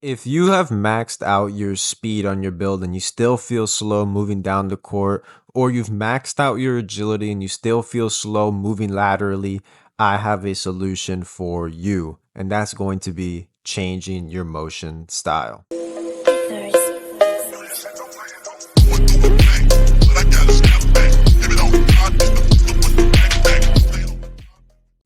If you have maxed out your speed on your build and you still feel slow moving down the court, or you've maxed out your agility and you still feel slow moving laterally, I have a solution for you, and that's going to be changing your motion style.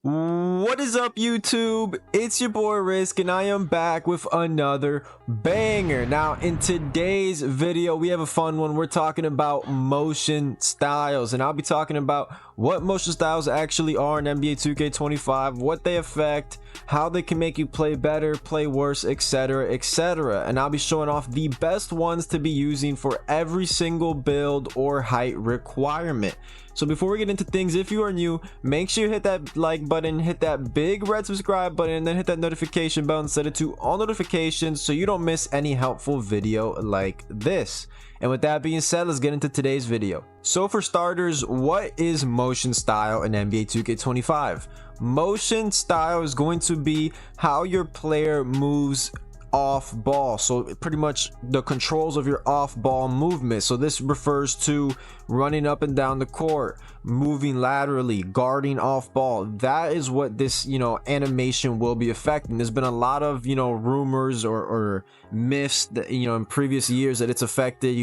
What is up, YouTube? It's your boy Risk, and I am back with another banger. Now, in today's video, we have a fun one. We're talking about motion styles, and I'll be talking about what motion styles actually are in NBA 2K25, what they affect, how they can make you play better, play worse, etc, etc. And I'll be showing off the best ones to be using for every single build or height requirement. So before we get into things, if you are new, make sure you hit that like button, hit that big red subscribe button, and then hit that notification bell and set it to all notifications so you don't miss any helpful video like this. And with that being said, let's get into today's video. So for starters, what is motion style in NBA 2K25? Motion style is going to be how your player moves off ball, so pretty much the controls of your off ball movement. So this refers to running up and down the court, moving laterally, guarding off ball. That is what this animation will be affecting. There's been a lot of rumors or myths that in previous years that it's affected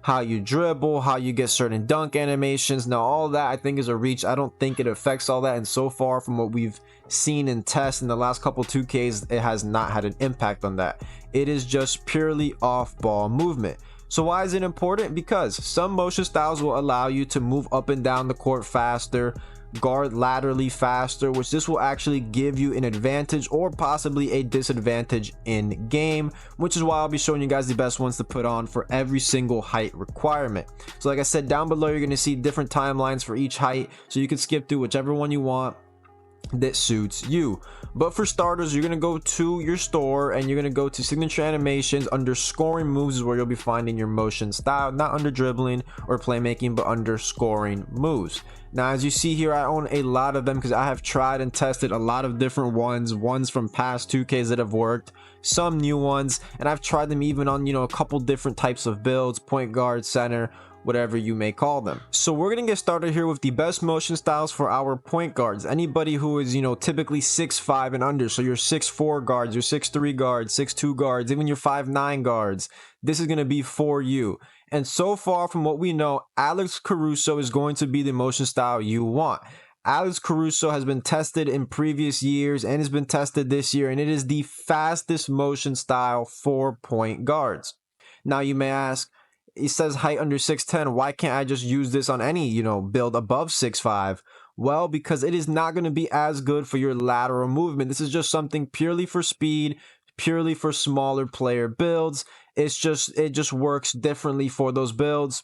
how you dribble, how you get certain dunk animations. Now all that I think is a reach. I don't think it affects all that, and so far from what we've seen and test in the last couple 2Ks, it has not had an impact on that. It is just purely off ball movement. So why is it important? Because some motion styles will allow you to move up and down the court faster, guard laterally faster, which this will actually give you an advantage or possibly a disadvantage in game, which is why I'll be showing you guys the best ones to put on for every single height requirement. So like I said, down below you're going to see different timelines for each height, so you can skip through whichever one you want that suits you. But for starters, you're going to go to your store and you're going to go to signature animations. Under scoring moves is where you'll be finding your motion style, not under dribbling or playmaking, but under scoring moves. Now as you see here, I own a lot of them because I have tried and tested a lot of different ones from past 2Ks that have worked, some new ones, and I've tried them even on a couple different types of builds, point guard, center, whatever you may call them. So we're gonna get started here with the best motion styles for our point guards. Anybody who is typically 6'5" and under, so your 6'4" guards, your 6'3" guards, 6'2" guards, even your 5'9" guards, this is gonna be for you. And so far from what we know, Alex Caruso is going to be the motion style you want. Alex Caruso has been tested in previous years and has been tested this year, and it is the fastest motion style for point guards. Now you may ask, it says height under 6'10", why can't I just use this on any build above 6'5"? Well, because it is not going to be as good for your lateral movement. This is just something purely for speed, purely for smaller player builds. It just works differently for those builds.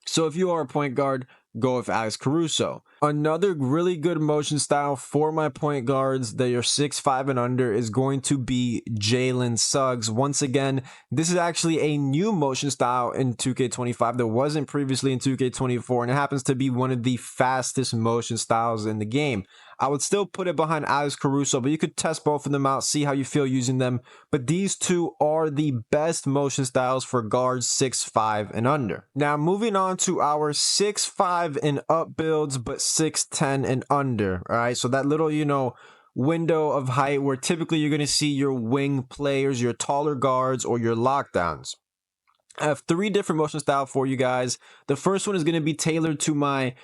So if you are a point guard, go with Alex Caruso. Another really good motion style for my point guards that are 6'5" and under is going to be Jalen Suggs. Once again, this is actually a new motion style in 2K25 that wasn't previously in 2K24, and it happens to be one of the fastest motion styles in the game. I would still put it behind Alex Caruso, but you could test both of them out, see how you feel using them. But these two are the best motion styles for guards 6'5" and under. Now moving on to our 6'5" and up builds, but 6'10" and under. All right, so that little window of height where typically you're going to see your wing players, your taller guards, or your lockdowns. I have three different motion styles for you guys. The first one is going to be tailored to my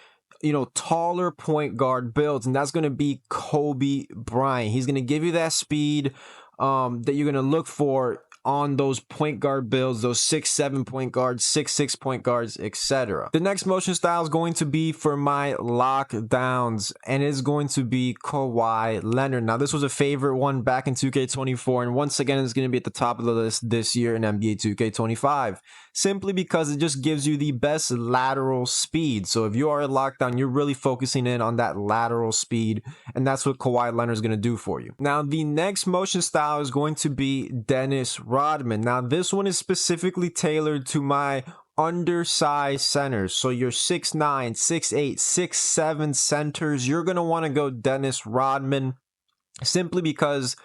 taller point guard builds, and that's going to be Kobe Bryant. He's going to give you that speed that you're going to look for on those point guard builds, those 6'7" point guards, 6'6" point guards, etc. The next motion style is going to be for my lockdowns, and it's going to be Kawhi Leonard. Now this was a favorite one back in 2K24, and once again it's going to be at the top of the list this year in NBA 2K25, simply because it just gives you the best lateral speed. So if you are a lockdown, you're really focusing in on that lateral speed, and that's what Kawhi Leonard is going to do for you. Now the next motion style is going to be Dennis Rodman. Now this one is specifically tailored to my undersized centers. So your 6'9", 6'8", 6'7" centers, you're going to want to go Dennis Rodman, simply because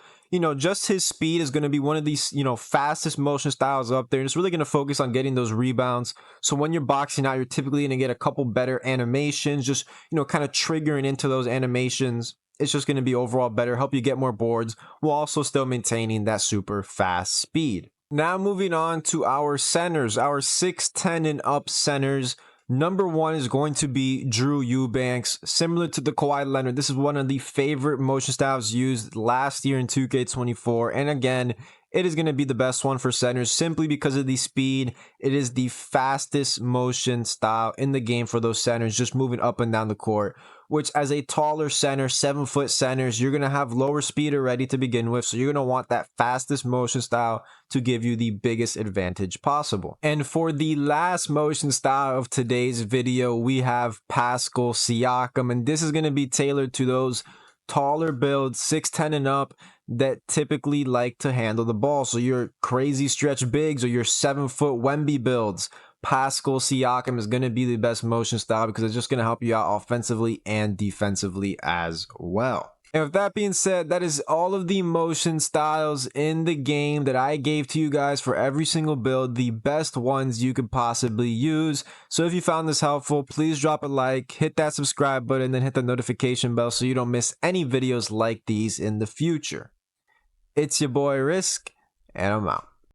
just his speed is going to be one of these, fastest motion styles up there. And it's really going to focus on getting those rebounds. So when you're boxing out, you're typically going to get a couple better animations, just, kind of triggering into those animations. It's just going to be overall better, help you get more boards, while also still maintaining that super fast speed. Now moving on to our centers, our 6'10" and up centers. Number 1 is going to be Drew Eubanks. Similar to the Kawhi Leonard, this is one of the favorite motion styles used last year in 2K24. And again, it is going to be the best one for centers simply because of the speed. It is the fastest motion style in the game for those centers, just moving up and down the court, which as a taller center, 7-foot centers, you're going to have lower speed already to begin with. So you're going to want that fastest motion style to give you the biggest advantage possible. And for the last motion style of today's video, we have Pascal Siakam. And this is going to be tailored to those taller builds, 6'10" and up, that typically like to handle the ball. So your crazy stretch bigs or your 7-foot Wemby builds, Pascal Siakam is going to be the best motion style because it's just going to help you out offensively and defensively as well. And with that being said, that is all of the motion styles in the game that I gave to you guys for every single build, the best ones you could possibly use. So if you found this helpful, please drop a like, hit that subscribe button, then hit the notification bell so you don't miss any videos like these in the future. It's your boy Risk, and I'm out.